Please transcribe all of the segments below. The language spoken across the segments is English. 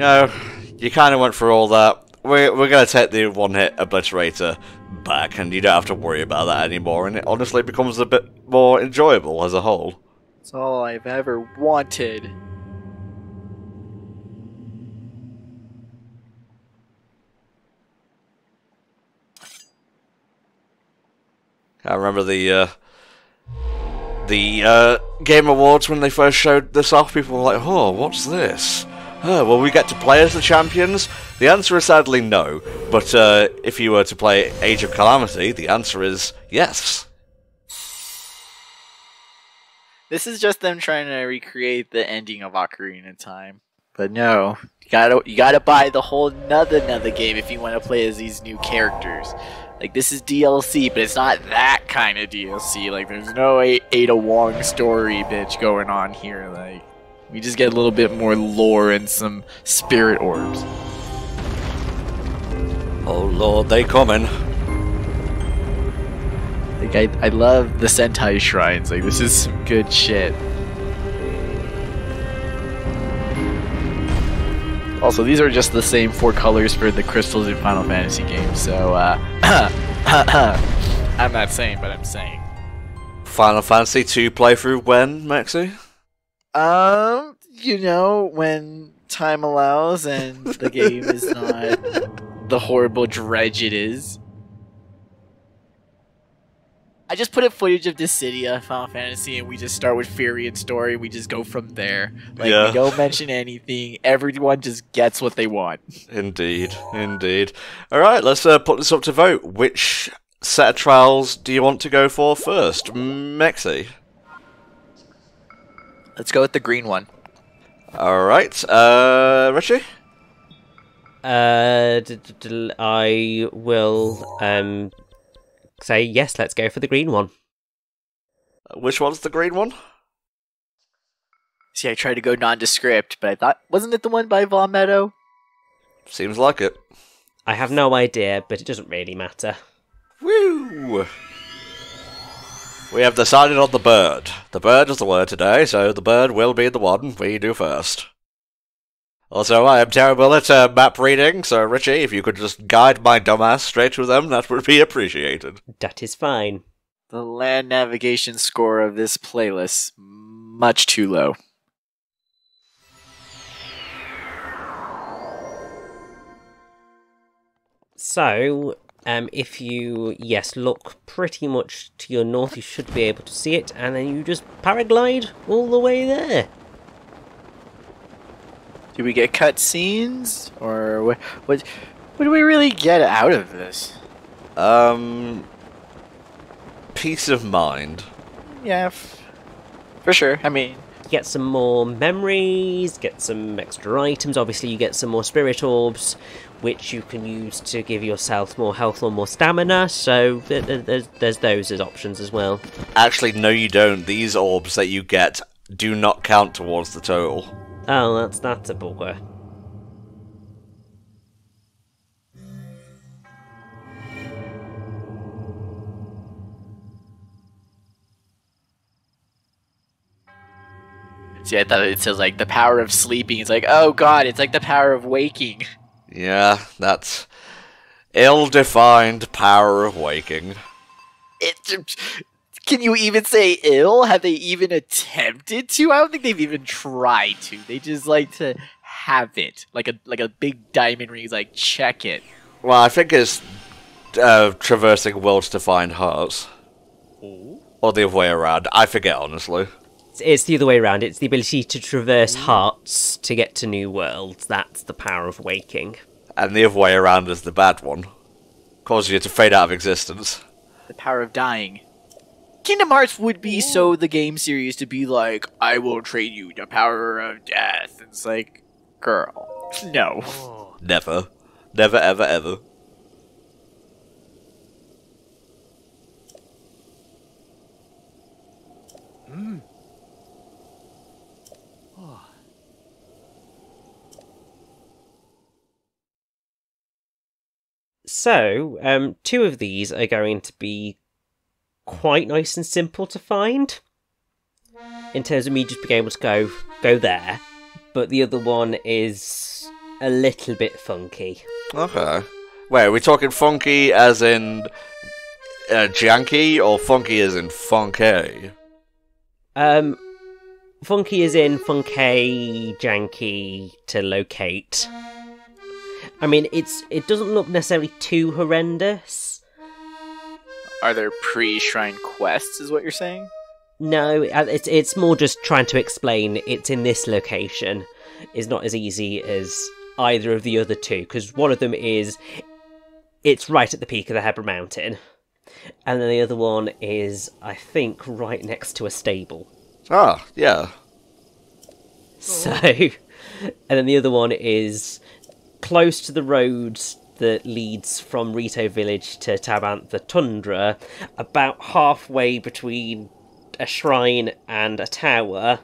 know, you kind of went through all that. We're going to take the one-hit obliterator back, and you don't have to worry about that anymore, and it honestly becomes a bit more enjoyable as a whole. It's all I've ever wanted. I remember the Game Awards when they first showed this off. People were like, "Oh, what's this? Oh, will we get to play as the champions?" The answer is sadly no. But if you were to play Age of Calamity, the answer is yes. This is just them trying to recreate the ending of Ocarina of Time. But no, you gotta buy the whole another game if you want to play as these new characters. Like, this is DLC, but it's not that kind of DLC. Like, there's no Ada Wong story bitch going on here. Like, we just get a little bit more lore and some spirit orbs. Oh lord, they coming. Like, I love the Sentai shrines. Like, this is some good shit. Also, these are just the same 4 colors for the crystals in Final Fantasy games, so, I'm not saying, but I'm saying. Final Fantasy 2 playthrough when, Maxie? You know, when time allows and the game is not the horrible dredge it is. I just put in footage of Dissidia, Final Fantasy, and we just start with Fury and story. We just go from there. Like, we don't mention anything. Everyone just gets what they want. Indeed, indeed. Alright, let's put this up to vote. Which set of trials do you want to go for first? Mexi? Let's go with the green one. Alright, Richie? I will, say yes, let's go for the green one. Which one's the green one? See, I tried to go nondescript, but I thought, wasn't it the one by Vaughn Meadow? Seems like it. I have no idea, but it doesn't really matter. Woo! We have decided on the bird. The bird is the word today, so the bird will be the one we do first. Also, I am terrible at map reading, so Richie, if you could just guide my dumbass straight to them, that would be appreciated. That is fine. The land navigation score of this playlist, much too low. So, if you, look pretty much to your north, you should be able to see it, and then you just paraglide all the way there. Do we get cutscenes, or what do we really get out of this? Peace of mind. Yeah, for sure. I mean, get some more memories, get some extra items. Obviously, you get some more spirit orbs, which you can use to give yourself more health or more stamina. So there's those as options as well. Actually, no, you don't. These orbs that you get do not count towards the total. Oh, that's a bugger. See, I thought it says, like, the power of sleeping. It's like, oh god, it's like the power of waking. Yeah, that's ill-defined power of waking. Can you even say ill? Have they even attempted to? I don't think they've even tried to. They just like to have it. Like a big diamond ring is like, check it. Well, I think it's traversing worlds to find hearts. Ooh. Or the other way around. I forget, honestly. It's the other way around. It's the ability to traverse hearts to get to new worlds. That's the power of waking. And the other way around is the bad one. Causes you to fade out of existence. The power of dying. Kingdom Hearts would be so the game series to be like, I will train you the power of death. It's like, girl, no. Never. Never, ever, ever. So, 2 of these are going to be quite nice and simple to find, in terms of me just being able to go there, but the other one is a little bit funky. Okay. Wait, are we talking funky as in janky, or funky as in funky? Funky is in funky, janky to locate. I mean, it doesn't look necessarily too horrendous. Are there pre-shrine quests, is what you're saying? No, it's more just trying to explain it's in this location is not as easy as either of the other two, because one of them is it's right at the peak of the Hebra Mountain, and then the other one is, I think, right next to a stable. Ah, yeah. So, and then the other one is close to the road that leads from Rito Village to Tabantha Tundra, about halfway between a shrine and a tower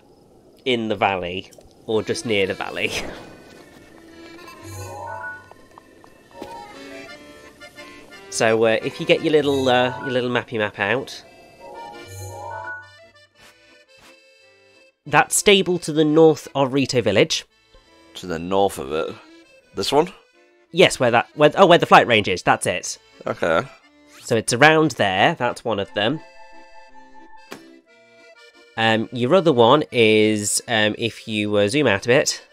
in the valley, or just near the valley. So if you get your little mappy map out, that stable to the north of Rito Village. To the north of it. This one? Yes, where the flight range is. That's it. Okay. So it's around there. That's one of them. Your other one is if you zoom out a bit.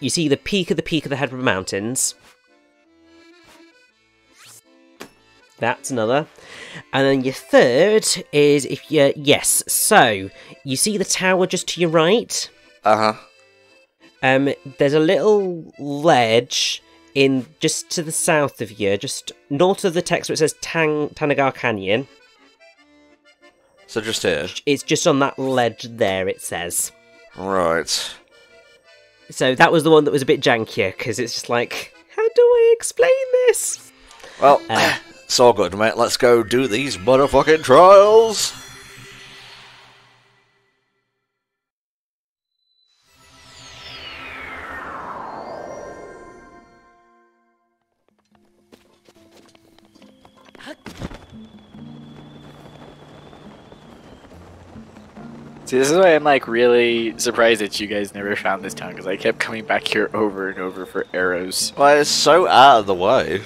You see the peak of the Hebra Mountains. That's another. And then your third is if you... Yes, so you see the tower just to your right? Uh-huh. There's a little ledge in just to the south of you, just north of the text where it says Tanagar Canyon. So just here? It's just on that ledge there, it says. Right. So that was the one that was a bit jankier, because it's just like, how do I explain this? Well... It's all good, mate. Let's go do these motherfucking trials! See, this is why I'm like really surprised that you guys never found this town, because I kept coming back here over and over for arrows. Well, it's so out of the way.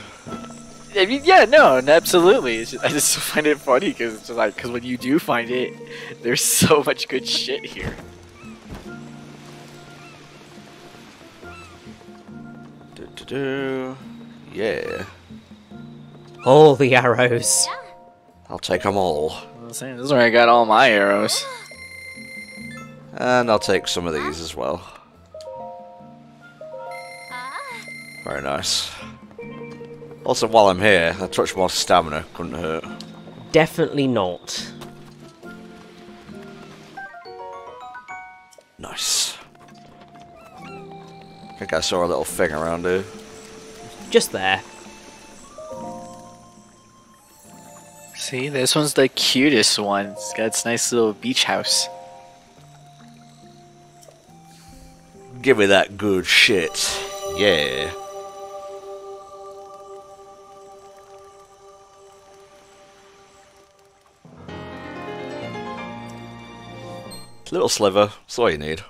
I mean, yeah, no, absolutely. I just find it funny because when you do find it, there's so much good shit here. Yeah. All the arrows. I'll take them all. I'm saying, this is where I got all my arrows. And I'll take some of these as well. Very nice. Also, while I'm here, a touch more stamina couldn't hurt. Definitely not. Nice. I think I saw a little thing around here. Just there. See, this one's the cutest one. It's got its nice little beach house. Give me that good shit. Yeah. Little sliver, that's all you need.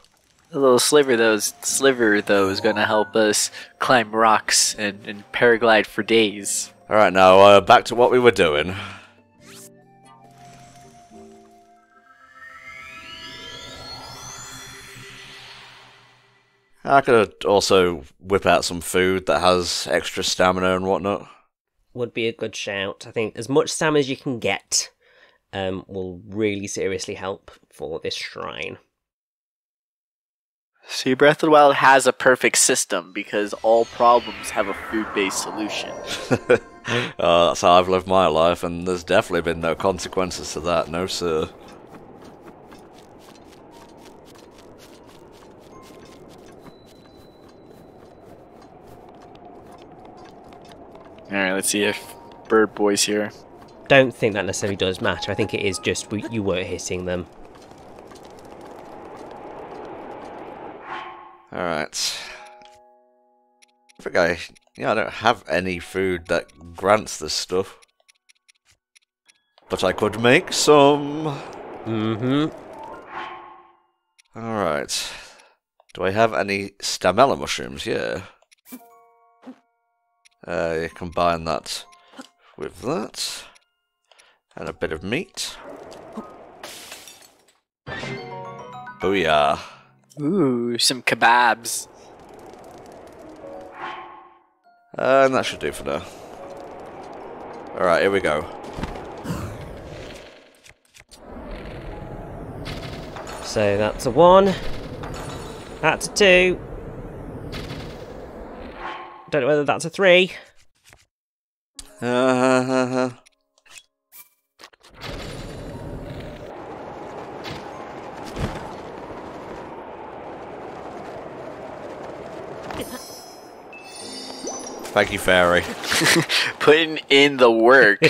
A little sliver though is gonna help us climb rocks and paraglide for days. Alright, now back to what we were doing. I could also whip out some food that has extra stamina and whatnot. Would be a good shout. I think as much stamina as you can get will really seriously help for this shrine. See, Breath of the Wild has a perfect system because all problems have a food-based solution. That's how I've lived my life, and there's definitely been no consequences to that, no sir. Alright, let's see if Bird Boy's here. Don't think that necessarily does matter. I think it is just you were hitting them. Alright. I think I don't have any food that grants this stuff. But I could make some. Mm-hmm. Alright. Do I have any stamella mushrooms? Yeah. You combine that with that. And a bit of meat. Booyah. Ooh, some kebabs. And that should do for now. Alright, here we go. So that's a 1. That's a 2. Don't know whether that's a 3. Thank you, Fairy. Putting in the work.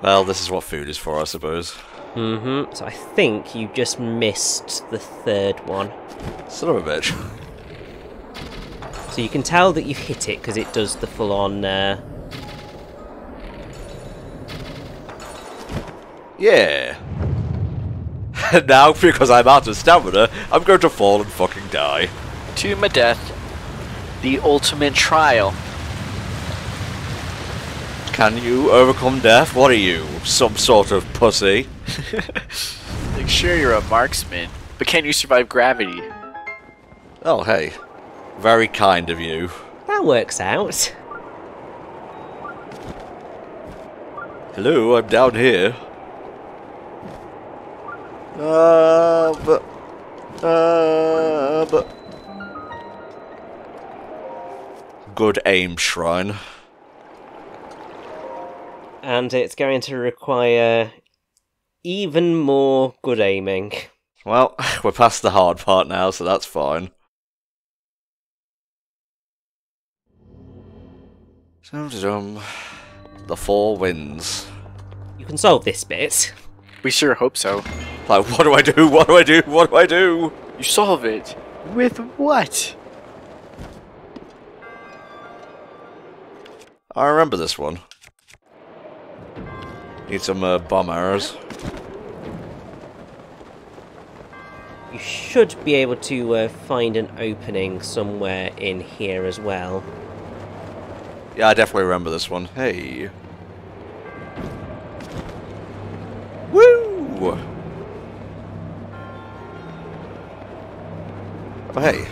Well, this is what food is for, I suppose. So I think you just missed the 3rd one. Son of a bitch. So you can tell that you've hit it because it does the full-on. Yeah. And now, because I'm out of stamina, I'm going to fall and fucking die. To my death. The ultimate trial. Can you overcome death? What are you? Some sort of pussy? Like, sure, you're a marksman, but can you survive gravity? Oh, hey. Very kind of you. That works out. Hello, I'm down here. But... Good aim, Shrine. And it's going to require even more good aiming. Well, we're past the hard part now, so that's fine. The 4 wins. You can solve this bit. We sure hope so. Like, what do I do? What do I do? What do I do? You solve it. With what? I remember this one. Need some bomb arrows. You should be able to find an opening somewhere in here as well. Yeah, I definitely remember this one. Hey. Woo! Oh, hey.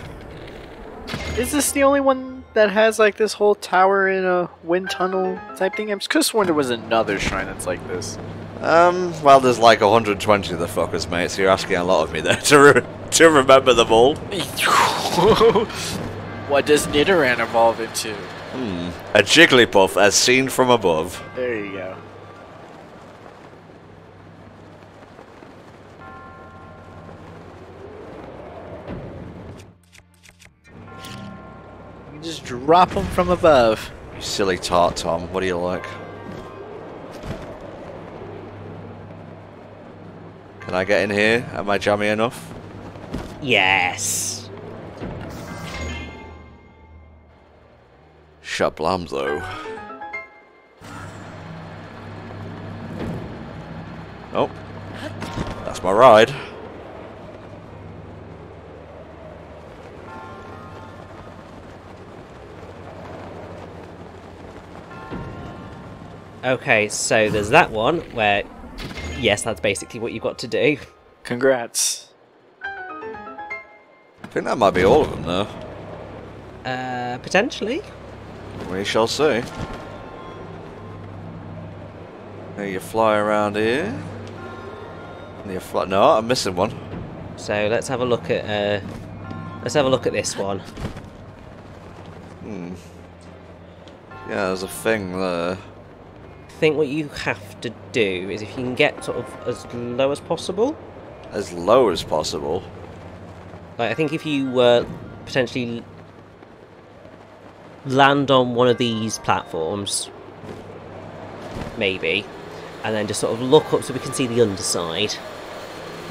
Is this the only one that has like this whole tower in a wind tunnel type thing? I'm just sworn there was another shrine that's like this. Well, there's like 120 of the fuckers, mate, so you're asking a lot of me there to remember them all. What does Nidoran evolve into? A Jigglypuff as seen from above. There you go. You can just drop them from above. You silly tart, Tom. What do you like? Can I get in here? Am I jammy enough? Yes. Shablam, though. Oh. That's my ride. Okay, so there's that one where, yes, that's basically what you've got to do. Congrats. I think that might be all of them, though. Potentially. We shall see. There you fly around here. And you fly. No, I'm missing one. So let's have a look at this one. Yeah, there's a thing there. I think what you have to do is if you can get sort of as low as possible. As low as possible. Like, I think if you potentially land on one of these platforms, maybe, and then just sort of look up so we can see the underside.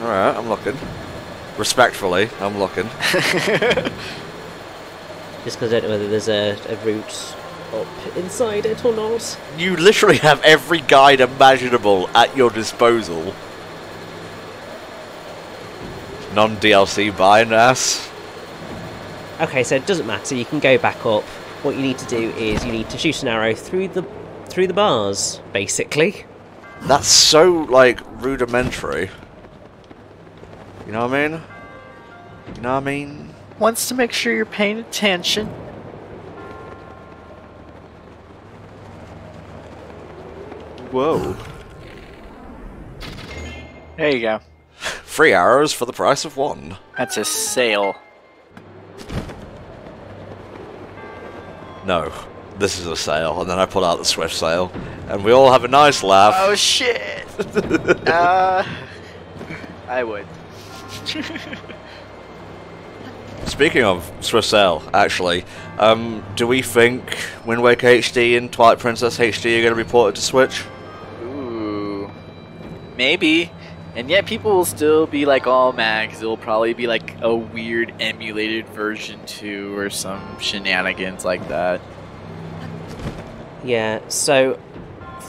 Alright, I'm looking. Respectfully, I'm looking. Just because I don't know whether there's a route up inside it or not. You literally have every guide imaginable at your disposal. non-DLC buying ass. Okay, so it doesn't matter. You can go back up. What you need to do is you need to shoot an arrow through the bars, basically. That's so, like, rudimentary. You know what I mean? You know what I mean? Wants to make sure you're paying attention. Whoa. There you go. 3 arrows for the price of 1. That's a sale. No, this is a sale, and then I pull out the Swift sale, and we all have a nice laugh. Oh shit! I would. Speaking of Swift sale, actually, do we think Wind Waker HD and Twilight Princess HD are going to be ported to Switch? Ooh, maybe. And yet people will still be like all mad because it'll probably be like a weird emulated version 2 or some shenanigans like that. Yeah, so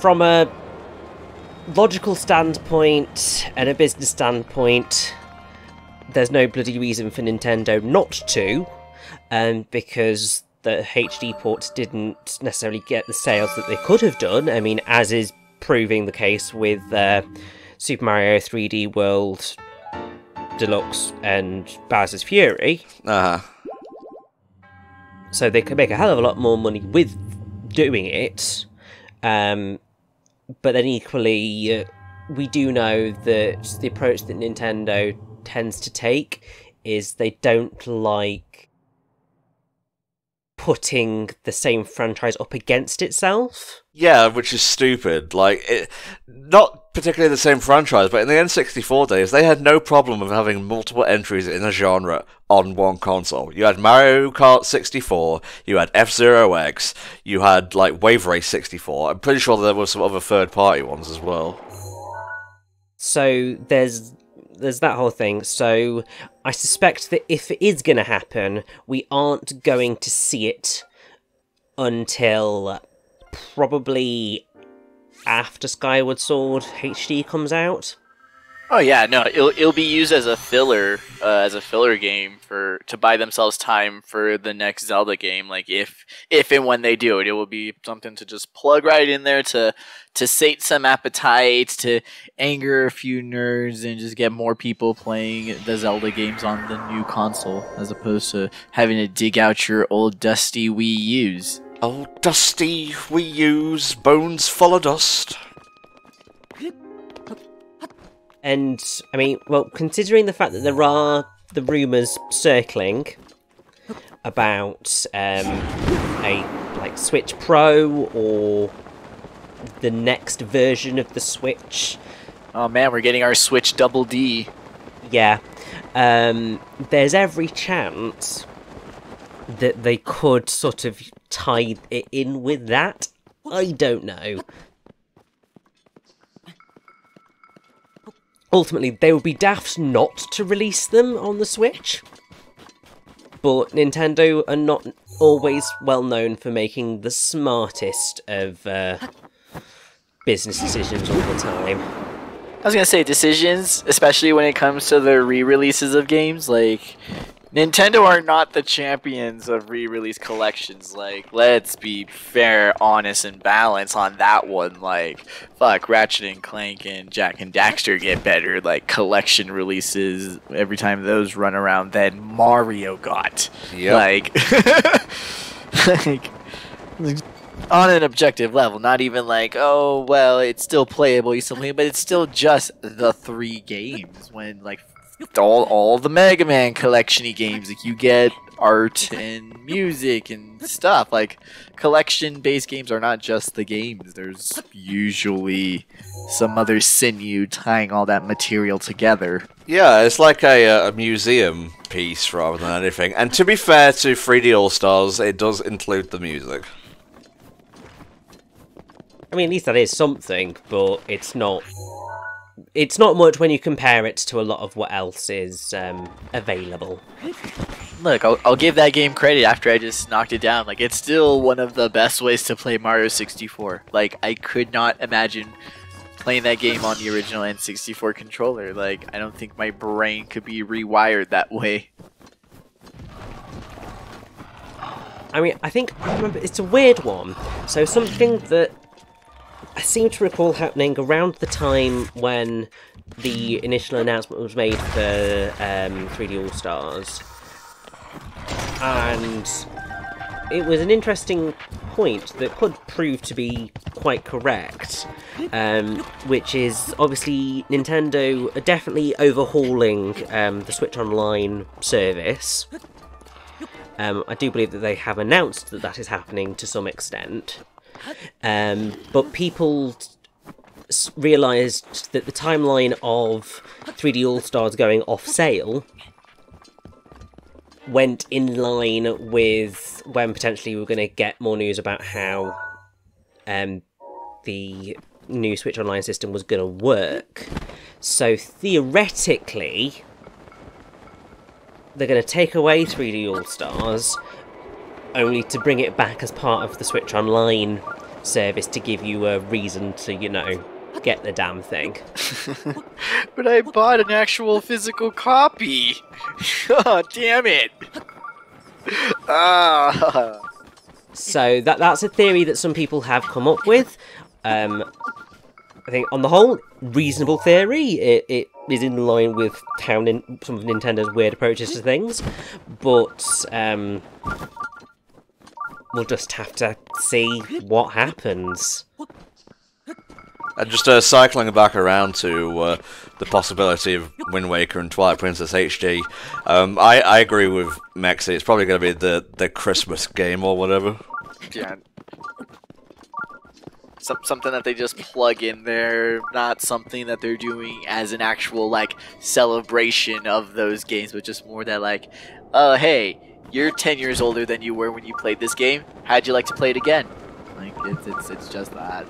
from a logical standpoint and a business standpoint, there's no bloody reason for Nintendo not to, because the HD ports didn't necessarily get the sales that they could have done. I mean, as is proving the case with Super Mario 3D World Deluxe and Bowser's Fury. So they could make a hell of a lot more money with doing it. But then equally, we do know that the approach that Nintendo tends to take is they don't like putting the same franchise up against itself. Yeah, which is stupid. Like, not particularly the same franchise, but in the N64 days, they had no problem of having multiple entries in a genre on one console. You had Mario Kart 64, you had F-Zero X, you had, like, Wave Race 64. I'm pretty sure there were some other third-party ones as well. So there's that whole thing. So I suspect that if it is going to happen, we aren't going to see it until probably after Skyward Sword HD comes out. Oh yeah, no, it'll be used as a filler game to buy themselves time for the next Zelda game. Like if and when they do it, it will be something to just plug right in there to sate some appetites, to anger a few nerds, and just get more people playing the Zelda games on the new console, as opposed to having to dig out your old dusty Wii U's. Old dusty Wii U's, bones full of dust. And, I mean, well, considering the fact that there are the rumours circling about a, like, Switch Pro or the next version of the Switch. Oh man, we're getting our Switch Double D. Yeah. There's every chance that they could sort of tie it in with that. I don't know. Ultimately, they would be daft not to release them on the Switch. But Nintendo are not always well known for making the smartest of business decisions all the time. I was gonna say decisions, especially when it comes to the re-releases of games, like Nintendo are not the champions of re-release collections. Like, let's be fair, honest, and balanced on that one. Like, fuck, Ratchet and Clank and Jak and Daxter get better, like, collection releases every time those run around than Mario got. Yep. Like, on an objective level, not even like, oh, well, it's still playable, you still play it, but it's still just the 3 games when, like, all the Mega Man collection-y games, like you get art and music and stuff. Like collection-based games are not just the games. There's usually some other sinew tying all that material together. Yeah, it's like a museum piece rather than anything. And to be fair to 3D All-Stars, it does include the music. I mean, at least that is something, but it's not much when you compare it to a lot of what else is available. Look, I'll give that game credit after I just knocked it down. Like, it's still one of the best ways to play Mario 64. Like, I could not imagine playing that game on the original N64 controller. Like, I don't think my brain could be rewired that way. I mean, I think, I remember, it's a weird one. So something that I seem to recall happening around the time when the initial announcement was made for 3D All-Stars. And it was an interesting point that could prove to be quite correct, which is obviously Nintendo are definitely overhauling the Switch Online service. I do believe that they have announced that that is happening to some extent, but people realised that the timeline of 3D All-Stars going off sale went in line with when potentially we were going to get more news about how the new Switch Online system was going to work. So theoretically, they're going to take away 3D All-Stars, only to bring it back as part of the Switch Online service to give you a reason to, you know, get the damn thing. But I bought an actual physical copy. Oh, damn it. Ah. So that's a theory that some people have come up with. I think, on the whole, reasonable theory. It is in line with how some of Nintendo's weird approaches to things, but we'll just have to see what happens. And just cycling back around to the possibility of Wind Waker and Twilight Princess HD, I agree with Mexi. It's probably going to be the Christmas game or whatever. Yeah. Something that they just plug in there, not something that they're doing as an actual, like, celebration of those games, but just more that, like, oh, hey, you're 10 years older than you were when you played this game. How'd you like to play it again? Like, it's just that.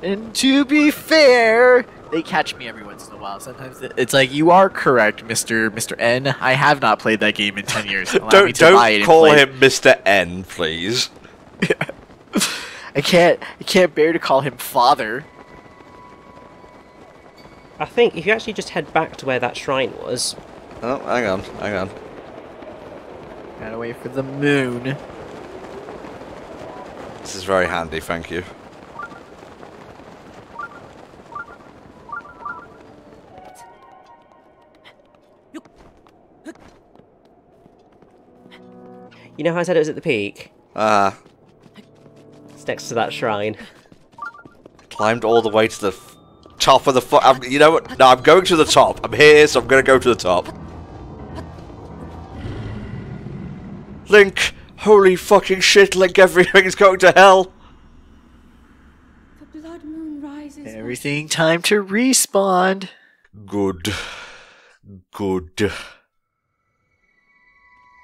And to be fair, they catch me every once in a while. Sometimes it's like, you are correct, Mr. N. I have not played that game in 10 years. Don't call him Mr. N, please. I can't bear to call him father. I think if you actually just head back to where that shrine was... Oh, hang on. Gotta wait for the moon. This is very handy, thank you. You know how I said it was at the peak? It's next to that shrine. Climbed all the way to the top of the... you know what? No, I'm going to the top. I'm here, so I'm going to go to the top. Link! Holy fucking shit, Link, everything's going to hell! The blood moon rises. Everything time to respawn. Good.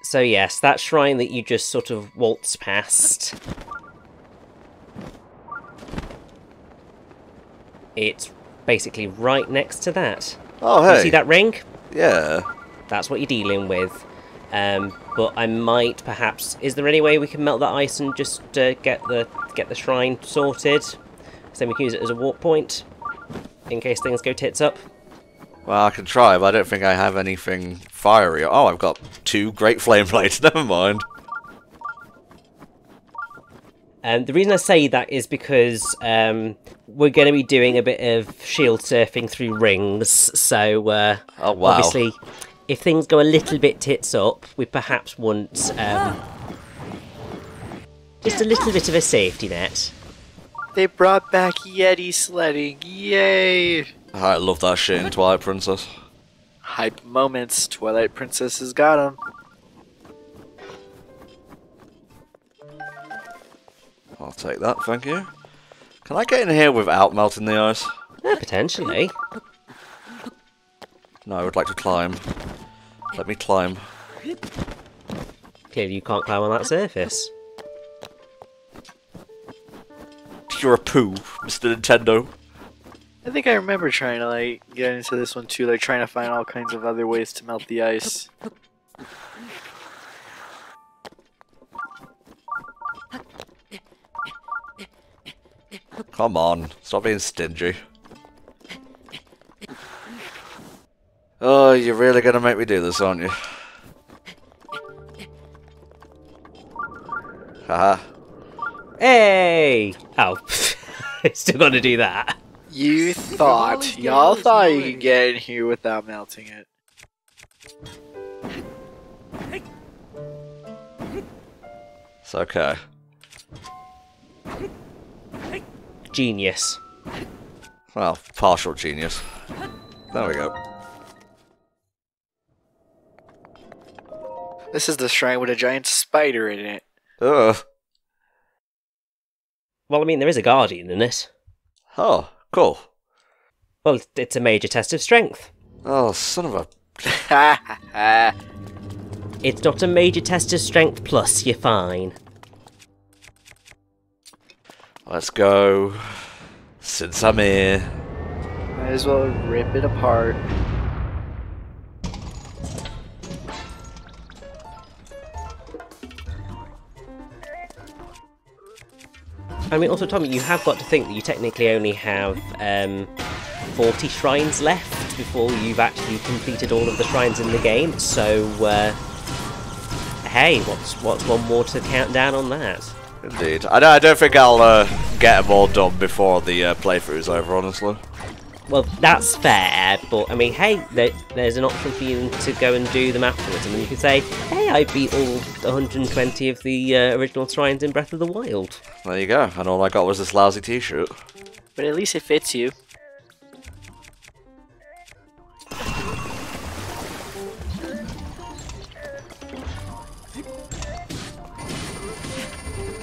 So yes, that shrine that you just sort of waltz past... It's basically right next to that. Oh, hey. You see that ring? Yeah. That's what you're dealing with. But I might perhaps... Is there any way we can melt that ice and just get the shrine sorted? So then we can use it as a warp point, in case things go tits up. Well, I can try, but I don't think I have anything fiery. Oh, I've got 2 great flame blades. Never mind. The reason I say that is because we're going to be doing a bit of shield surfing through rings, so oh, wow. Obviously, if things go a little bit tits up, we perhaps want just a little bit of a safety net. They brought back Yeti sledding. Yay! I love that shit in Twilight Princess. Hype moments. Twilight Princess has got them. I'll take that, thank you. Can I get in here without melting the ice? Yeah, potentially. No, I would like to climb. Let me climb. Clearly you can't climb on that surface. You're a poo, Mr. Nintendo. I think I remember trying to, like, get into this one too, like trying to find all kinds of other ways to melt the ice. Come on, stop being stingy. Oh, you're really gonna make me do this, aren't you? Haha. Hey! Oh, still got to do that. Y'all thought you could get in here without melting it. It's okay. Genius. Well, partial genius. There we go. This is the shrine with a giant spider in it. Ugh. Well, I mean, there is a guardian in it. Oh, cool. Well, it's a major test of strength. Oh, son of a... Ha ha ha. It's not a major test of strength plus, you're fine. Let's go. Since I'm here. Might as well rip it apart. I mean, also, Tommy, you have got to think that you technically only have 40 shrines left before you've actually completed all of the shrines in the game. So, hey, what's one more to count down on that? Indeed. I don't think I'll get them all done before the playthrough's over, honestly. Well, that's fair, but I mean, hey, there's an option for you to go and do them afterwards, and then you can say, hey, I beat all 120 of the original shrines in Breath of the Wild. There you go, and all I got was this lousy t-shirt. But at least it fits you.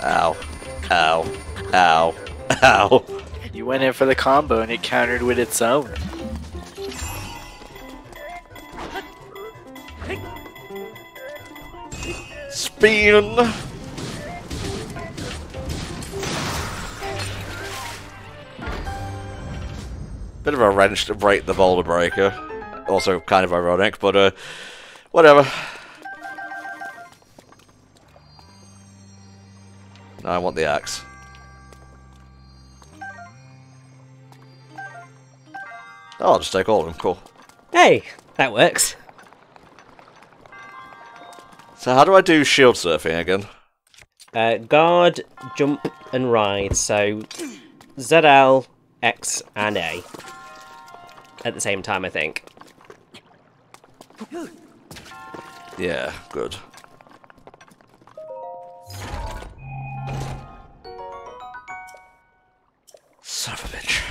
Ow. Ow. Ow. Ow. You went in for the combo and it countered with its own. Spin! Bit of a wrench to break the boulder breaker. Also kind of ironic, but whatever. Now I want the axe. Oh, I'll just take all of them, cool. Hey, that works. So how do I do shield surfing again? Guard, jump, and ride. So ZL, X, and A. At the same time, I think. Yeah, good. Son of a bitch.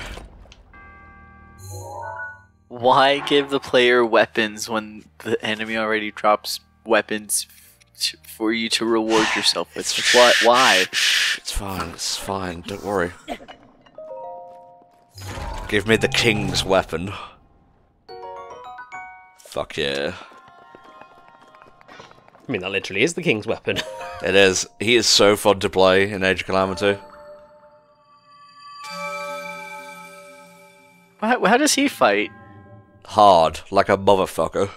Why give the player weapons when the enemy already drops weapons for you to reward yourself with? What? Why? It's fine, don't worry. Give me the king's weapon. Fuck yeah. I mean, that literally is the king's weapon. It is. He is so fun to play in Age of Calamity. How does he fight? Hard, like a motherfucker.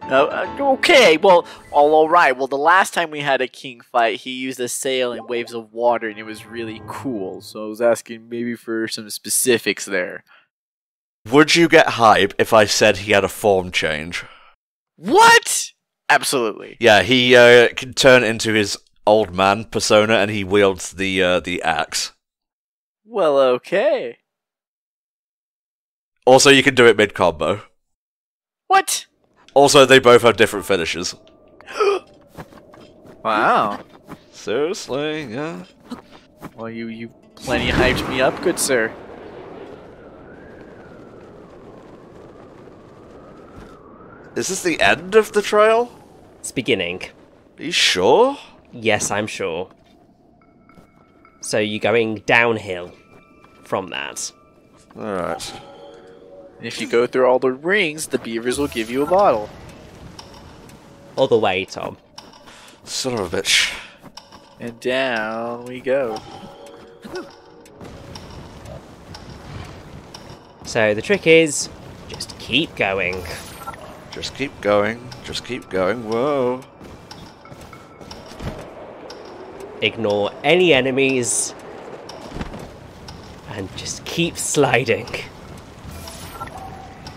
Okay, well, alright. Well, the last time we had a king fight, he used a sail and waves of water, and it was really cool. So I was asking maybe for some specifics there. Would you get hype if I said he had a form change? What? Absolutely. Yeah, he can turn into his old man persona, and he wields the axe. Well, okay. Also, you can do it mid-combo. What? Also, they both have different finishes. Wow. Seriously, yeah. Well, you plenty hyped me up, good sir. Is this the end of the trail? It's beginning. Are you sure? Yes, I'm sure. So you're going downhill from that. Alright. If you go through all the rings, the beavers will give you a bottle. All the way, Tom. Son of a bitch. And down we go. So the trick is, just keep going. Just keep going. Just keep going. Whoa. Ignore any enemies. And just keep sliding.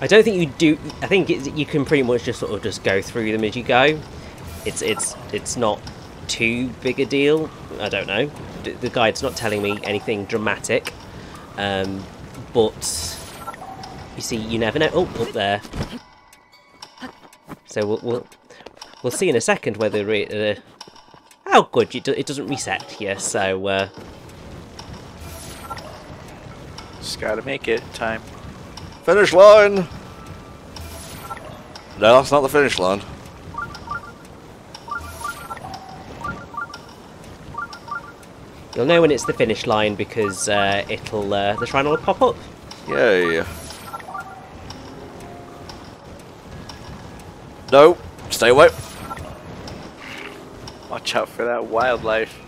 I don't think you do. I think you can pretty much just sort of just go through them as you go. It's not too big a deal. I don't know. The guide's not telling me anything dramatic, but you see, you never know. Oh, up there. So we'll see in a second whether it. Oh, good. It doesn't reset here. So Just gotta make it. Time. Finish line! No, that's not the finish line. you'll know when it's the finish line because the shrine will pop up. Yay. No, stay away. Watch out for that wildlife.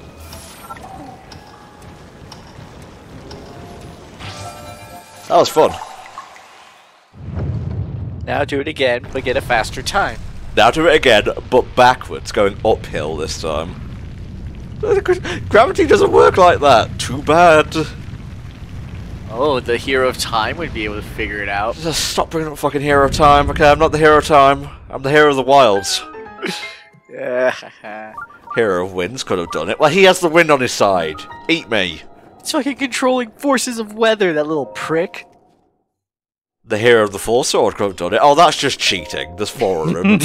That was fun. Now do it again, but get a faster time. Now do it again, but backwards, going uphill this time. Gravity doesn't work like that. Too bad. Oh, the hero of time would be able to figure it out. Just stop bringing up fucking hero of time. Okay, I'm not the hero of time. I'm the hero of the wilds. Yeah. Hero of winds could have done it. Well, he has the wind on his side. Eat me. It's fucking controlling forces of weather, that little prick. The hero of the full sword could have done it. Oh, that's just cheating. There's 4 of them.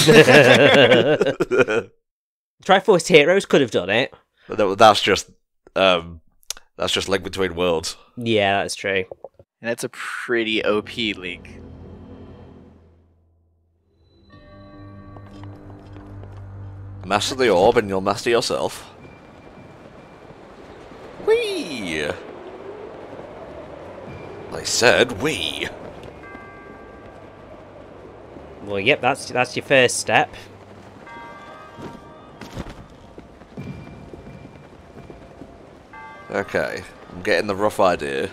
Triforce Heroes could have done it. That's just Link Between Worlds. Yeah, that's true. And that's a pretty OP Link. Master the orb and you'll master yourself. Whee! I said whee. Well, yep, that's your first step. Okay, I'm getting the rough idea.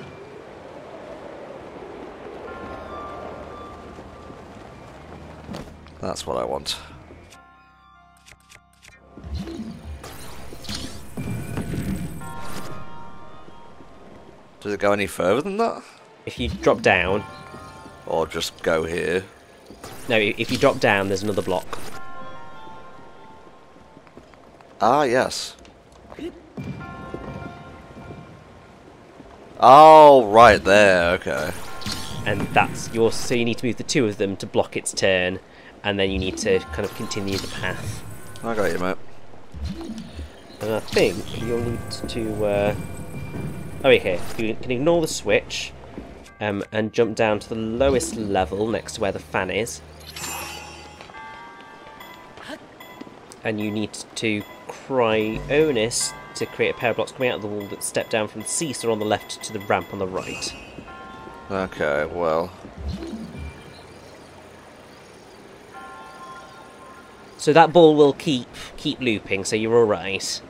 That's what I want. Does it go any further than that? If you drop down... Or just go here? No, if you drop down, there's another block. Ah, yes. Oh, right there, okay. And that's your... So you need to move the 2 of them to block its turn, and then you need to kind of continue the path. I got you, mate. And I think you'll need to... Oh, okay. You can ignore the switch, and jump down to the lowest level next to where the fan is. And you need to Cryonis to create a pair of blocks coming out of the wall that step down from the seesaw on the left to the ramp on the right. Okay, well... So that ball will keep looping, so you're alright.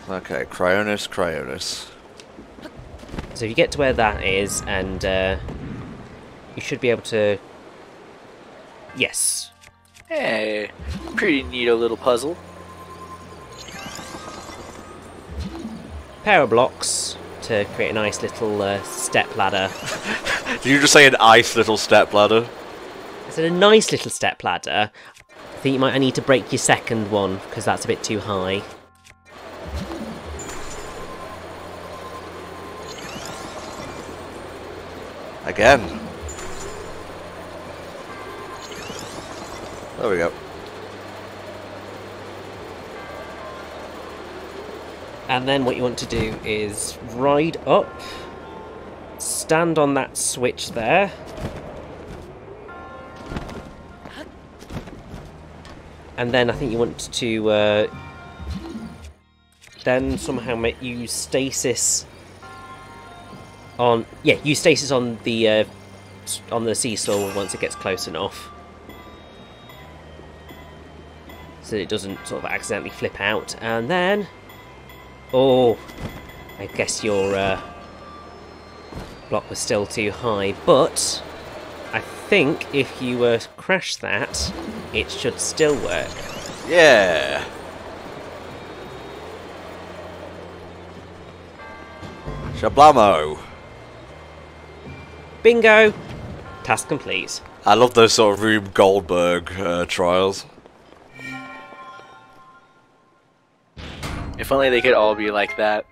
Okay, Cryonis. So if you get to where that is, and you should be able to... Yes. Hey, pretty neato little puzzle. Pair of blocks to create a nice little step ladder. Did you just say an ice little step ladder? Is it a nice little step ladder? I think you might need to break your second one, because that's a bit too high. Again. There we go. And then what you want to do is ride up, stand on that switch there, and then I think you want to then somehow use stasis on... Yeah, use stasis on the seesaw once it gets close enough, so that it doesn't sort of accidentally flip out, and then... Oh, I guess your block was still too high, but I think if you crash that, it should still work. Yeah. Shablamo. Bingo! Task complete. I love those sort of Rube Goldberg trials. If only they could all be like that.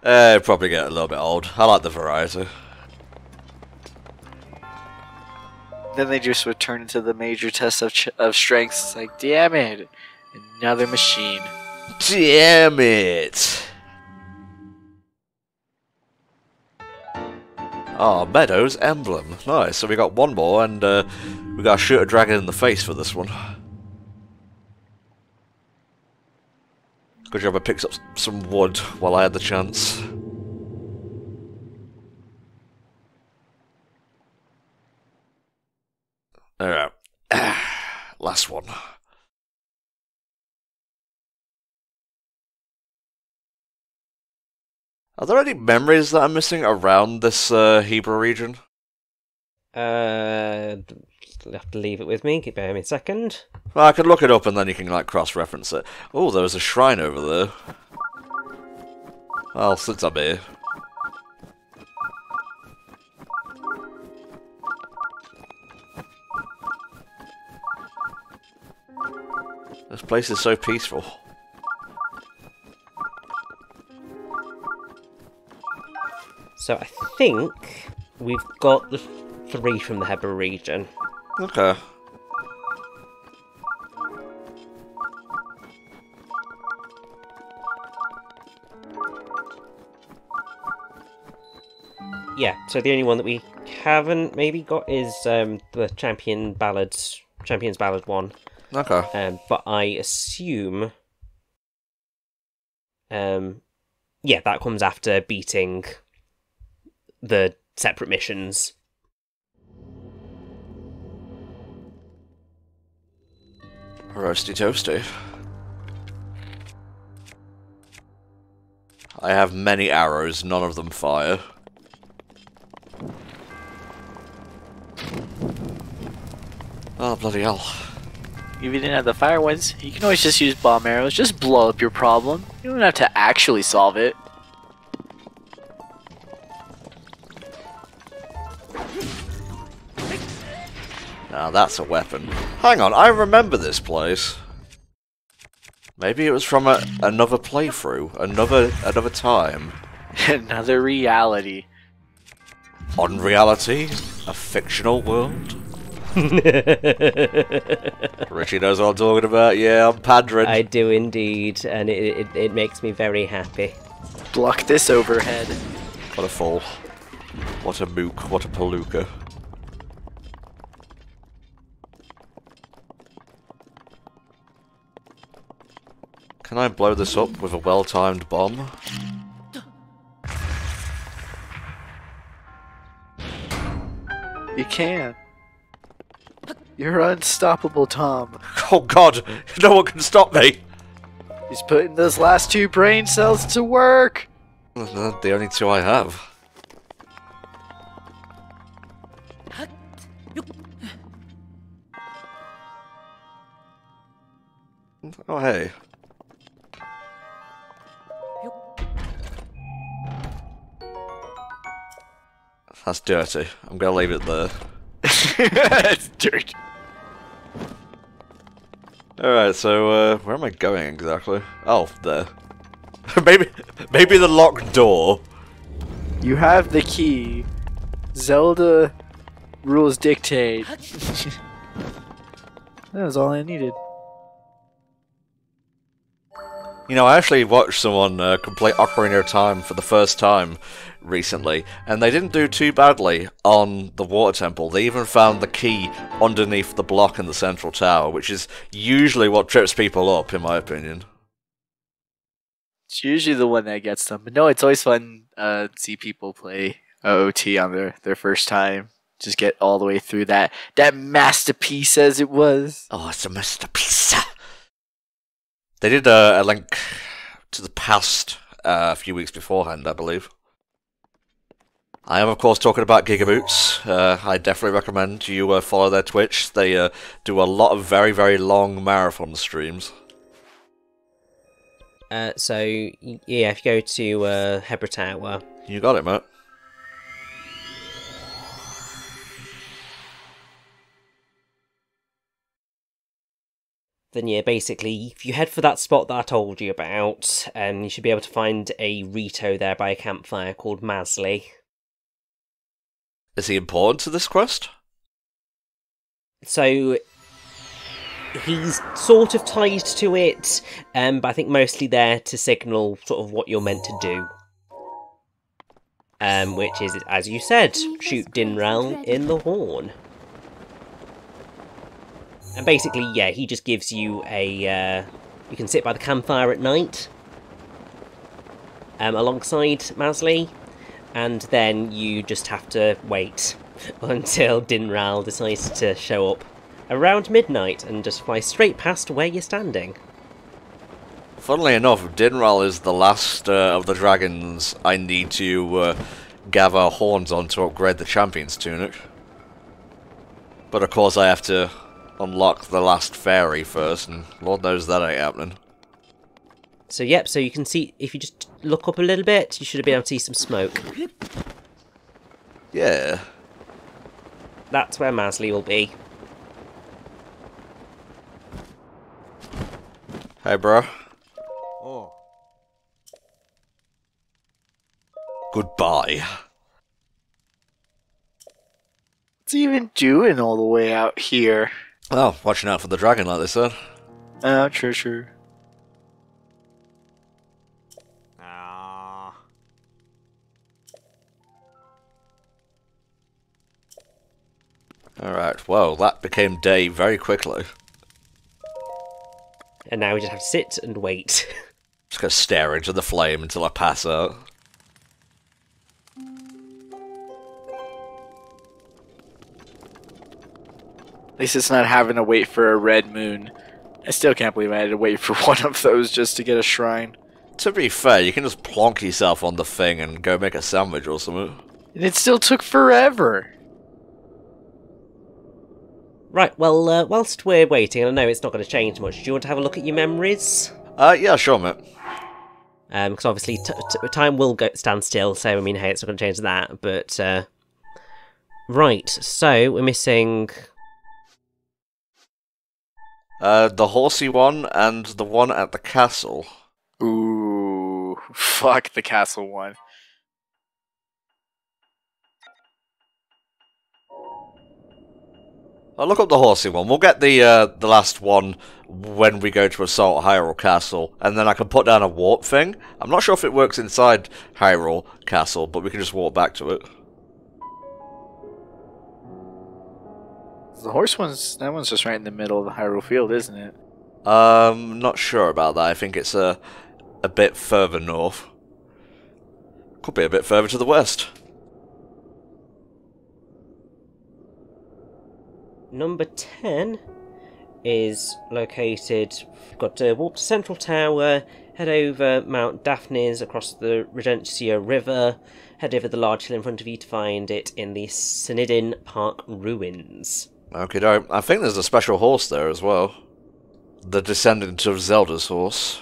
It'd probably get a little bit old. I like the variety. Then they just would turn into the major test of strengths. It's like, damn it, another machine. Damn it! Oh, Meadow's emblem. Nice. So we got one more, and we got to shoot a dragon in the face for this one. Good job I picked up some wood while I had the chance. Alright. Last one. Are there any memories that I'm missing around this Hebrew region? You'll have to leave it with me. Bear me a second. Well, I can look it up and then you can like cross-reference it. Oh, there was a shrine over there. Well, since I'm here. This place is so peaceful. So I think we've got the 3 from the Hebrew region. Okay. Yeah, so the only one that we haven't maybe got is the Champions Ballad 1. Okay. But I assume, yeah, that comes after beating the separate missions. Roasty toasty. I have many arrows, none of them fire. Oh, bloody hell. If you didn't have the fire ones, you can always just use bomb arrows. Just blow up your problem. You don't have to actually solve it. Now that's a weapon. Hang on, I remember this place. Maybe it was from another playthrough, another time. Another reality. Unreality? A fictional world? Richie knows what I'm talking about. Yeah, I'm pandering. I do indeed, and it makes me very happy. Block this overhead. What a fool. What a mook. What a palooka. Can I blow this up with a well-timed bomb? You can. You're unstoppable, Tom. Oh god, no one can stop me! He's putting those last 2 brain cells to work! The only 2 I have. Oh hey. That's dirty. I'm gonna leave it there. It's dirty. Alright, so where am I going exactly? Oh, there. maybe the locked door. You have the key. Zelda rules dictate. That was all I needed. You know, I actually watched someone complete Ocarina of Time for the first time recently, and they didn't do too badly on the water temple. They even found the key underneath the block in the central tower, which is usually what trips people up, in my opinion. It's usually the one that gets them. But no, it's always fun to see people play OOT on their first time. Just get all the way through that masterpiece as it was. Oh, it's a masterpiece. They did a link to the past a few weeks beforehand, I believe. I am, of course, talking about Gigaboots. I definitely recommend you follow their Twitch. They do a lot of very, very long marathon streams. So, yeah, if you go to Hebra Tower... You got it, mate. then yeah, basically, if you head for that spot that I told you about, you should be able to find a Rito there by a campfire called Masley. Is he important to this quest? So, he's sort of tied to it, but I think mostly there to signal sort of what you're meant to do. Which is, as you said, shoot Dinral in the horn. And basically, yeah, he just gives you a... you can sit by the campfire at night, alongside Masley, and then you just have to wait until Dinral decides to show up around midnight and just fly straight past where you're standing. Funnily enough, Dinral is the last of the dragons I need to gather horns on to upgrade the champion's tunic. But of course I have to unlock the last fairy first, and Lord knows that ain't happening. So yep, so you can see, if you just look up a little bit, you should be able to see some smoke. Yeah. That's where Masley will be. Hey, bro. Oh. Goodbye. What's he even doing all the way out here? Oh, watching out for the dragon, like they said. Oh, sure. Ah. Alright, well, that became day very quickly. And now we just have to sit and wait. Just gonna stare into the flame until I pass out. At least it's not having to wait for a red moon. I still can't believe I had to wait for one of those just to get a shrine. To be fair, you can just plonk yourself on the thing and go make a sandwich or something. And it still took forever. Right, well, whilst we're waiting, I know it's not going to change much, do you want to have a look at your memories? Yeah, sure, mate. Because obviously time will stand still, so I mean, hey, it's not going to change that, but... Right, so we're missing... The horsey one and the one at the castle. Ooh, fuck the castle one. I'll look up the horsey one. We'll get the last one when we go to assault Hyrule Castle, and then I can put down a warp thing. I'm not sure if it works inside Hyrule Castle, but we can just walk back to it. The horse one's, that one's just right in the middle of the Hyrule Field, isn't it? Not sure about that. I think it's a bit further north. Could be a bit further to the west. Number 10 is located... We've got to walk to Central Tower, head over Mount Daphnis across the Regentia River, head over the large hill in front of you to find it in the Synidin Park ruins. Okay, doke. I think there's a special horse there as well. The descendant of Zelda's horse.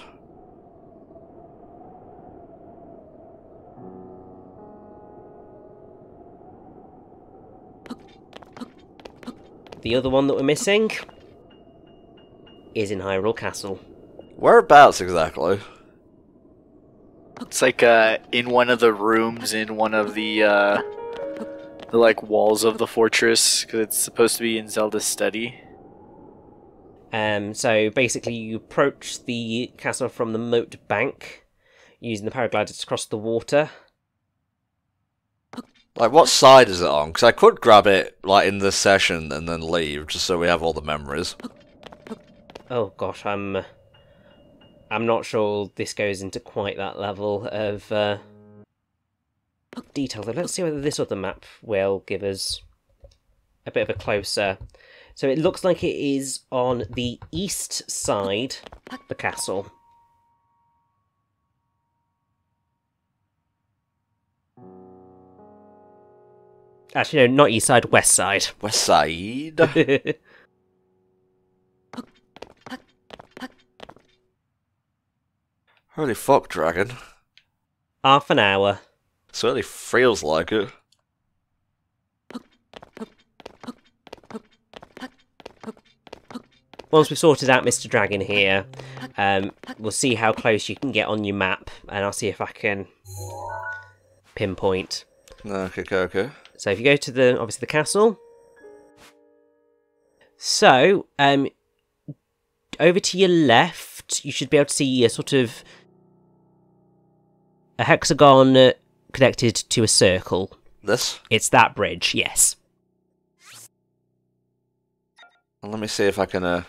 The other one that we're missing is in Hyrule Castle. Whereabouts exactly? It's like in one of the rooms in one of the like walls of the fortress, because it's supposed to be in Zelda's study. So basically you approach the castle from the moat bank using the paraglider to cross the water. Like, what side is it on? Because I could grab it, like, in this session and then leave, just so we have all the memories. Oh gosh, I'm not sure this goes into quite that level of detail. Let's see whether this other map will give us a bit of a closer... So it looks like it is on the east side of the castle. Actually, no, not east side, west side. West side? Holy fuck, dragon. Half an hour. Certainly feels like it. once we've sorted out Mr. Dragon here, we'll see how close you can get on your map, and I'll see if I can pinpoint. Okay. So if you go to obviously the castle. So, over to your left, you should be able to see a sort of a hexagon connected to a circle. This? It's that bridge, yes. Well, let me see if I can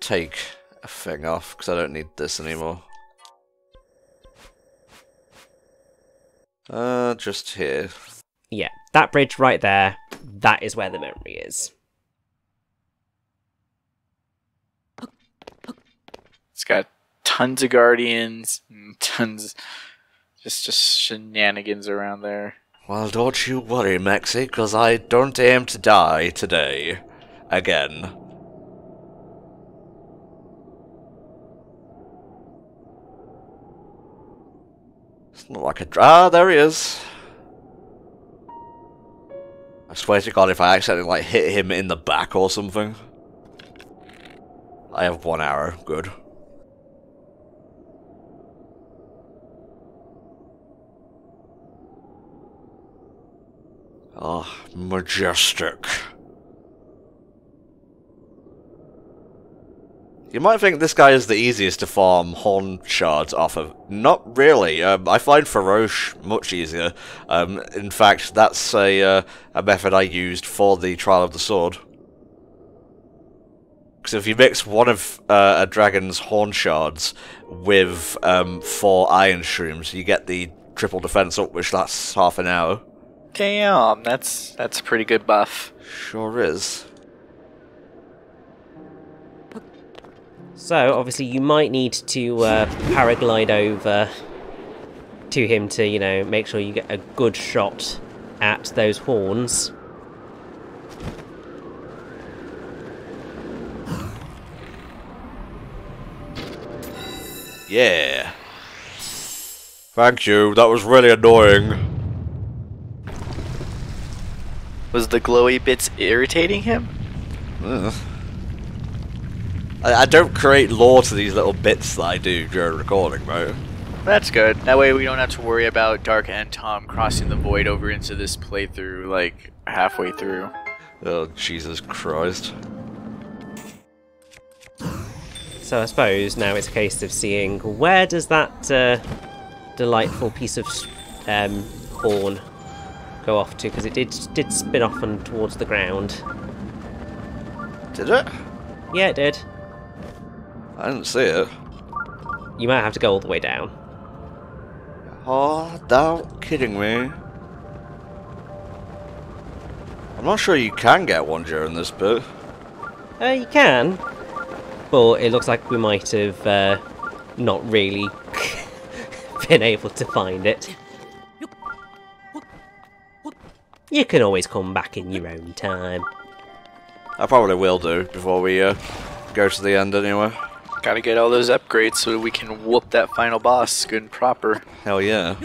take a thing off, because I don't need this anymore. Just here. Yeah, that bridge right there, that is where the memory is. It's got tons of guardians, and tons, just shenanigans around there. Well, don't you worry, Maxie, because I don't aim to die today. Again. It's not like a there he is. I swear to God, if I accidentally like hit him in the back or something. I have 1 arrow. Good. Oh, majestic. You might think this guy is the easiest to farm horn shards off of. Not really. I find Faroche much easier. In fact, that's a method I used for the Trial of the Sword. Because if you mix one of a dragon's horn shards with 4 iron shrooms, you get the triple defense up, which lasts half an hour. Damn, that's a pretty good buff. Sure is. So, obviously, you might need to paraglide over to him to, you know, make sure you get a good shot at those horns. Yeah. Thank you, that was really annoying. Was the glowy bits irritating him? I don't create lore to these little bits that I do during recording, mate. That's good. That way we don't have to worry about Dark and Tom crossing the void over into this playthrough, like, halfway through. Oh, Jesus Christ. So I suppose now it's a case of seeing where does that delightful piece of horn go off to, because it did spin off and towards the ground. Did it? Yeah, it did. I didn't see it. You might have to go all the way down. Oh, don't kidding me. I'm not sure you can get one during this bit. You can, but it looks like we might have not really been able to find it. You can always come back in your own time. I probably will do before we go to the end anyway. Gotta get all those upgrades so we can whoop that final boss good and proper. Hell yeah.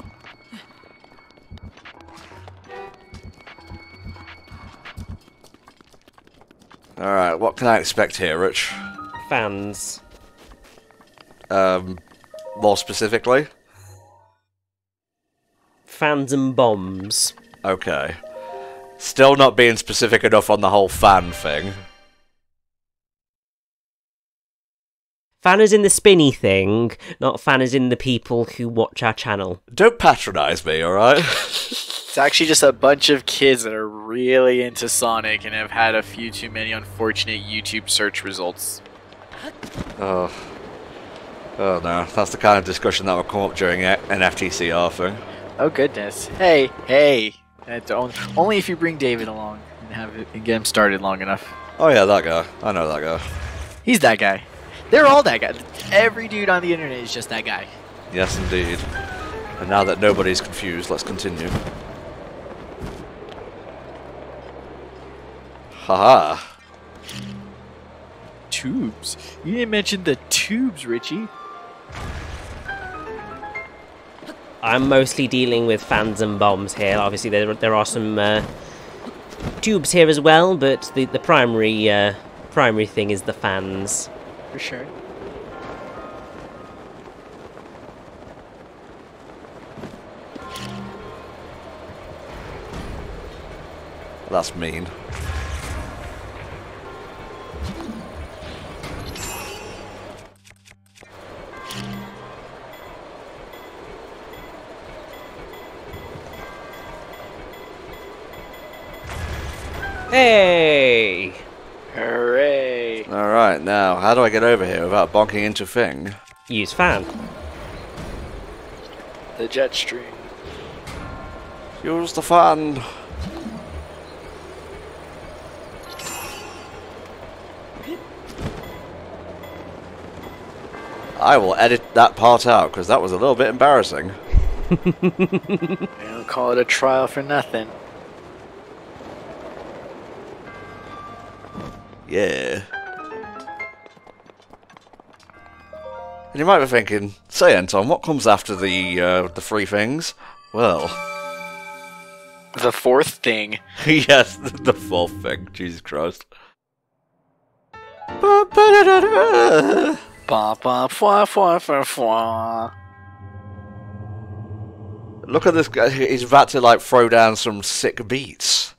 Alright, what can I expect here, Rich? Fans. More specifically? Fans and bombs. Okay. Still not being specific enough on the whole fan thing. Fan as in the spinny thing, not fan as in the people who watch our channel. Don't patronise me, alright? It's actually just a bunch of kids that are really into Sonic and have had a few too many unfortunate YouTube search results. Oh. Oh no, that's the kind of discussion that will come up during an FTCR thing. Oh goodness. Hey! Only if you bring David along and get him started long enough. Oh yeah, that guy. I know that guy. He's that guy. They're all that guy. Every dude on the internet is just that guy. Yes, indeed. And now that nobody's confused, let's continue. Haha. Tubes. You didn't mention the tubes, Richie. I'm mostly dealing with fans and bombs here. Obviously, there are some tubes here as well, but the primary primary thing is the fans. For sure. That's mean. Hey! Hooray! Alright, now, how do I get over here without bonking into Thing? Use fan. The jet stream. Use the fan! I will edit that part out, because that was a little bit embarrassing. They don't call it a trial for nothing. Yeah. And you might be thinking, say Anton, what comes after the three things? Well... The fourth thing. yes, the fourth thing, Jesus Christ. Ba, ba, fwa, fwa, fwa, fwa. Look at this guy, he's about to like throw down some sick beats.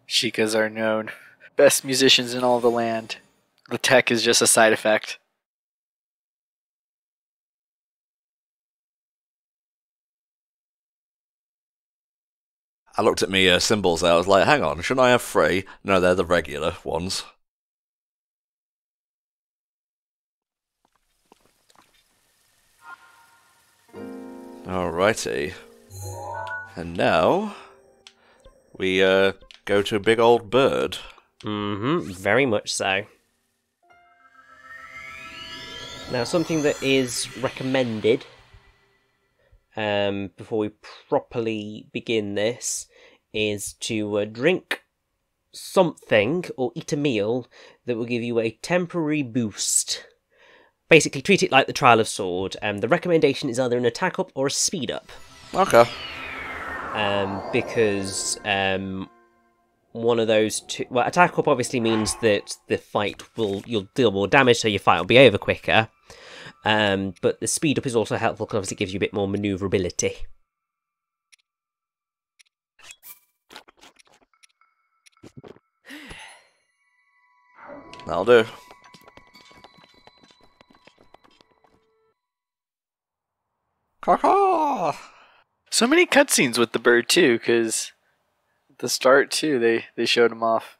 Sheikahs are known. Best musicians in all the land. The tech is just a side effect. I looked at me symbols there, I was like, hang on, shouldn't I have three? No, they're the regular ones. Alrighty. And now, we go to a big old bird. Mm-hmm, very much so. Now, something that is recommended before we properly begin this is to drink something or eat a meal that will give you a temporary boost. Basically, treat it like the Trial of Sword. The recommendation is either an attack up or a speed up. Okay. Because one of those two... Well, attack up obviously means that the fight you'll deal more damage, so your fight will be over quicker. But the speed up is also helpful because obviously it gives you a bit more manoeuvrability. That'll do. Caw-caw! So many cutscenes with the bird too, because at the start too, they showed him off.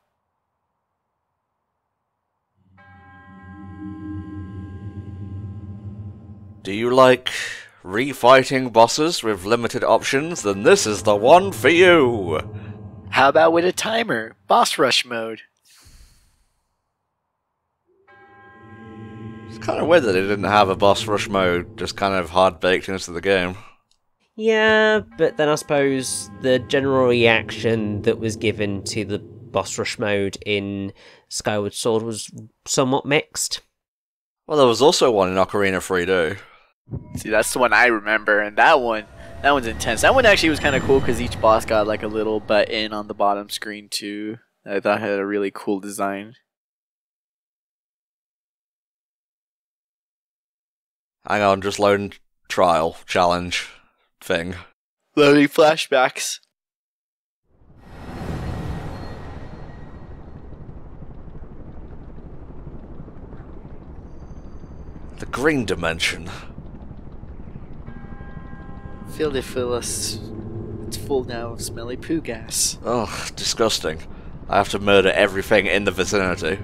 Do you like refighting bosses with limited options? Then this is the one for you! How about with a timer? Boss rush mode. It's kind of weird that it didn't have a boss rush mode, just kind of hard baked into the game. Yeah, but then I suppose the general reaction that was given to the boss rush mode in Skyward Sword was somewhat mixed. Well, there was also one in Ocarina 3D. See, that's the one I remember, and that one's intense. That one actually was kind of cool because each boss got like a little button on the bottom screen too. I thought it had a really cool design. Hang on, just loading trial, challenge, thing. Loading flashbacks. The green dimension. Fill us. It's full now of smelly poo gas. Ugh, disgusting. I have to murder everything in the vicinity.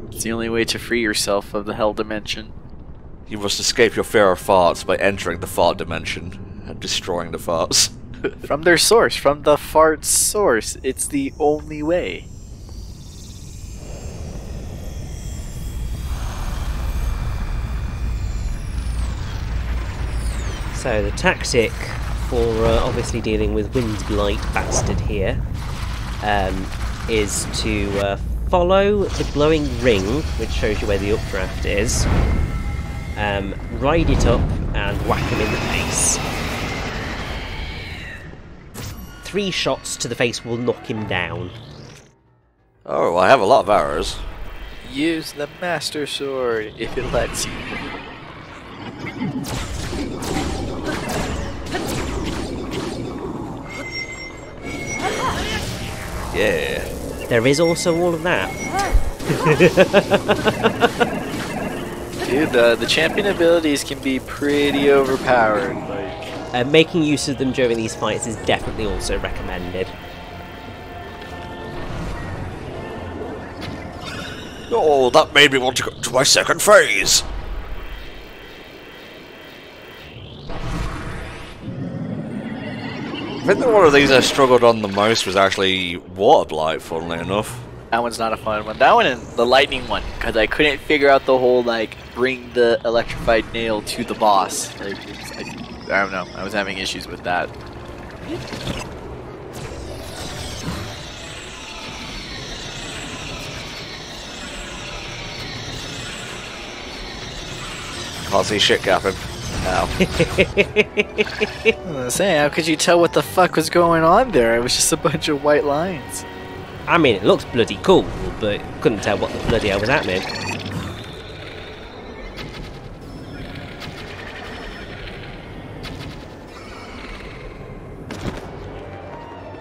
It's the only way to free yourself of the hell dimension. You must escape your fear of farts by entering the fart dimension and destroying the farts. From their source, from the fart source. It's the only way. So the tactic for obviously dealing with Wind Blight Bastard here is to follow the glowing ring, which shows you where the updraft is, ride it up and whack him in the face. 3 shots to the face will knock him down. Oh, I have a lot of arrows. Use the Master Sword if it lets you. Yeah. There is also all of that. Dude, the champion abilities can be pretty overpowered. Like, Making use of them during these fights is definitely also recommended. Oh, that made me want to go to my second phase. I think that one of these I struggled on the most was actually Water Blight, funnily enough. that one's not a fun one. That one and the lightning one, because I couldn't figure out the whole like bring the electrified nail to the boss. Like, I don't know. I was having issues with that. Can't see shit gapping. Ow. I was saying, how could you tell what the fuck was going on there? It was just a bunch of white lines. I mean, it looks bloody cool, but couldn't tell what the bloody hell was happening.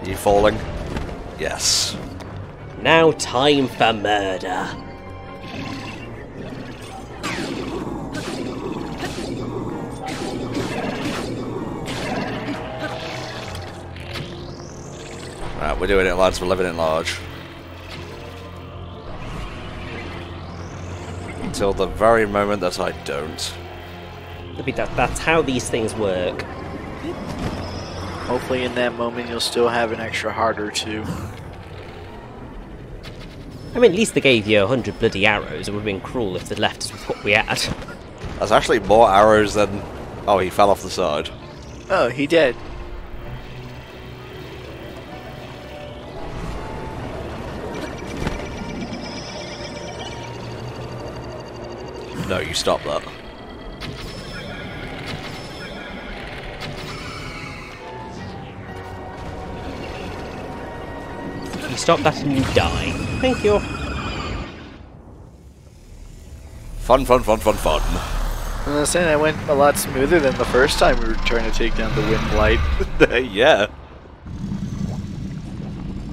Are you falling? Yes. Now time for murder. Right, we're doing it, lads. We're living it large. Until the very moment that I don't. I mean, that's how these things work. Hopefully in that moment you'll still have an extra heart or two. I mean, at least they gave you 100 bloody arrows. It would have been cruel if they'd left us with what we had. That's actually more arrows than... Oh, he fell off the side. Oh, he did. No, you stop that. You stop that and you die. Thank you. Fun, fun, fun, fun, fun. I was saying, I went a lot smoother than the first time we were trying to take down the wind blight. Yeah.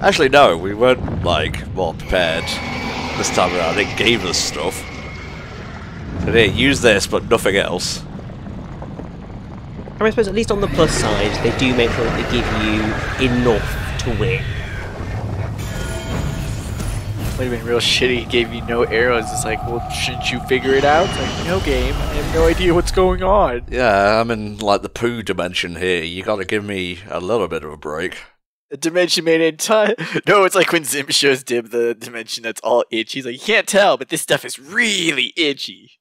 Actually, no, we weren't, like, well prepared this time around. It gave us stuff. So here, use this, but nothing else. I suppose at least on the plus side, they do make sure that they give you enough to win. Would have been real shitty. He gave you no arrows. It's like, well, shouldn't you figure it out? It's like, no game. I have no idea what's going on. Yeah, I'm in, like, the poo dimension here. You gotta give me a little bit of a break. The dimension made in time. No, it's like when Zim shows Dib the dimension that's all itchy. He's like, you can't tell, but this stuff is really itchy.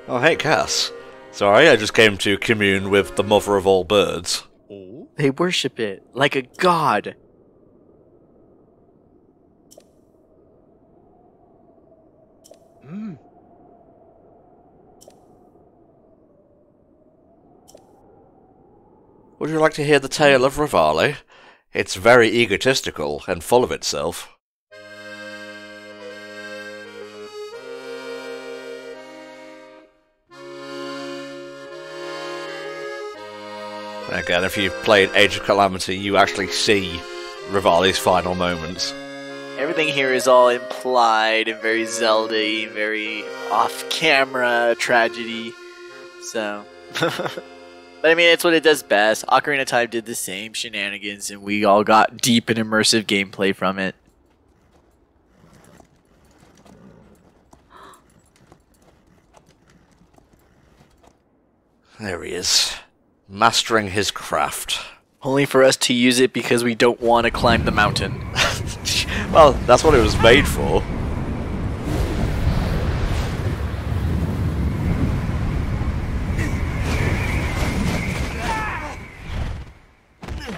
Oh, hey, Cass. Sorry, I just came to commune with the mother of all birds. They worship it like a god. Would you like to hear the tale of Rivali? It's very egotistical and full of itself. Again, if you've played Age of Calamity, you actually see Rivali's final moments. Everything here is all implied and very Zelda-y, very off-camera tragedy. So, but I mean, it's what it does best. Ocarina of Time did the same shenanigans, and we all got deep and immersive gameplay from it. There he is, mastering his craft. Only for us to use it because we don't want to climb the mountain. Well, that's what it was made for.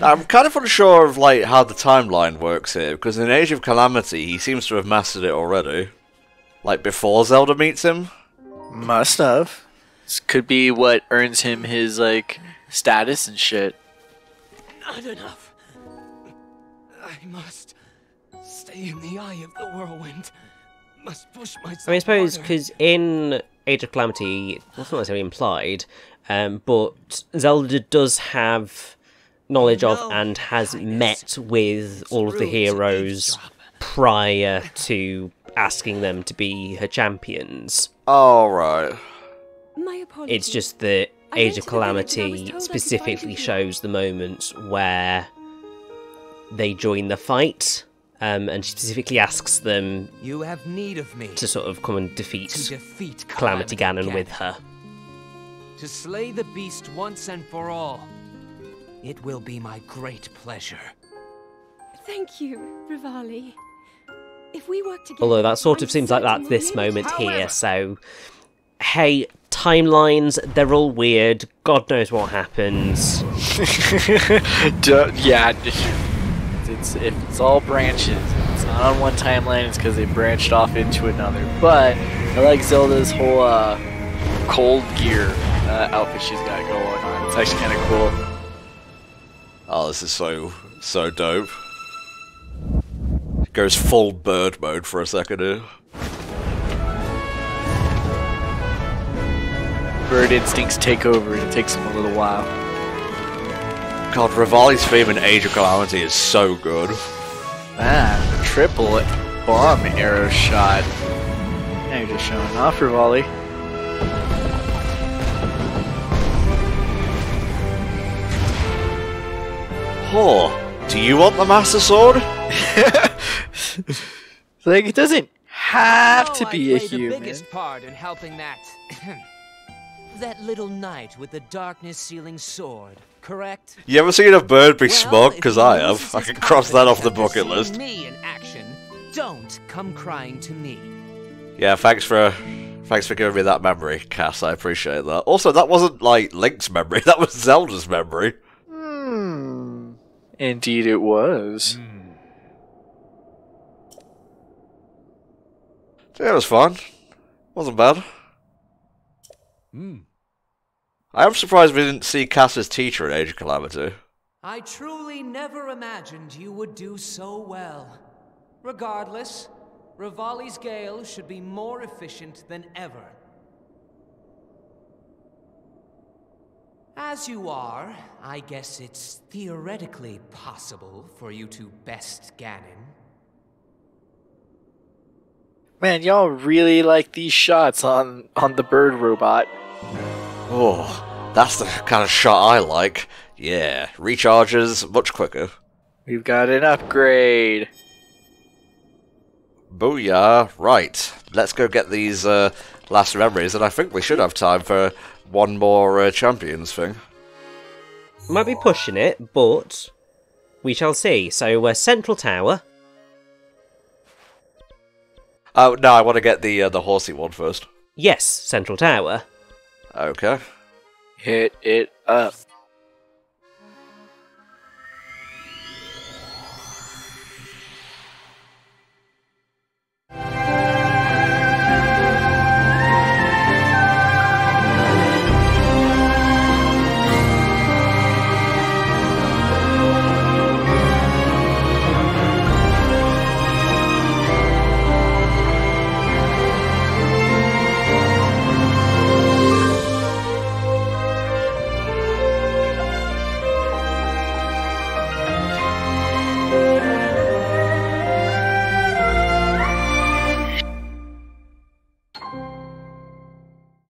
I'm kind of unsure of like how the timeline works here, because in Age of Calamity he seems to have mastered it already. Like before Zelda meets him? Must have. This could be what earns him his, like, status and shit. Not enough. I must stay in the eye of the whirlwind. Must push myself. I mean, I suppose harder. because in Age of Calamity, well, it's not necessarily implied, but Zelda does have knowledge of and has met with all of the heroes prior to asking them to be her champions. All right. My apologies. It's just that I Age went of to the village and I was Calamity told I could specifically find you. shows the moments where they join the fight, and she specifically asks them You have need of me to sort of come and defeat to defeat Calamity Ganon with her. To slay the beast once and for all. It will be my great pleasure. Thank you, Rivali. If we work together, Although that sort of I'm seems like certain that's we'll this be able moment to- here, However- so... Hey, timelines, they're all weird, God knows what happens. Yeah, it's all branches. It's not on one timeline. It's because they branched off into another. But I like Zelda's whole cold gear outfit she's got going on. It's actually kind of cool. Oh, this is so dope. Goes full bird mode for a second here. Bird instincts take over, and it takes them a little while. God, Rivali's theme in Age of Calamity is so good. Man, triple bomb arrow shot. Now you're just showing off, Rivali. Oh, do you want the Master Sword? Like, it doesn't have to Oh, be I a play the human. biggest part in helping that that little knight with the darkness-sealing sword, correct? You ever seen a bird be Well, smug? if Because he I loses have. I his can cross that off the confidence bucket after seeing list. Me in action. Don't come crying to me. Yeah, thanks for giving me that memory, Cass. I appreciate that. Also, that wasn't like Link's memory. That was Zelda's memory. Indeed, it was. Yeah, it was fun. Wasn't bad. I am surprised we didn't see Cass's teacher in Age of Calamity. I truly never imagined you would do so well. Regardless, Rivali's Gale should be more efficient than ever. As you are, I guess it's theoretically possible for you to best Ganon. Man, y'all really like these shots on the bird robot. Oh, that's the kind of shot I like. Yeah, recharges much quicker. We've got an upgrade. Booyah. Right, let's go get these last memories, and I think we should have time for one more champions thing. Might be pushing it, but we shall see. So, Central Tower. Oh, no, I want to get the horsey one first. Yes, Central Tower. Okay. Hit it up.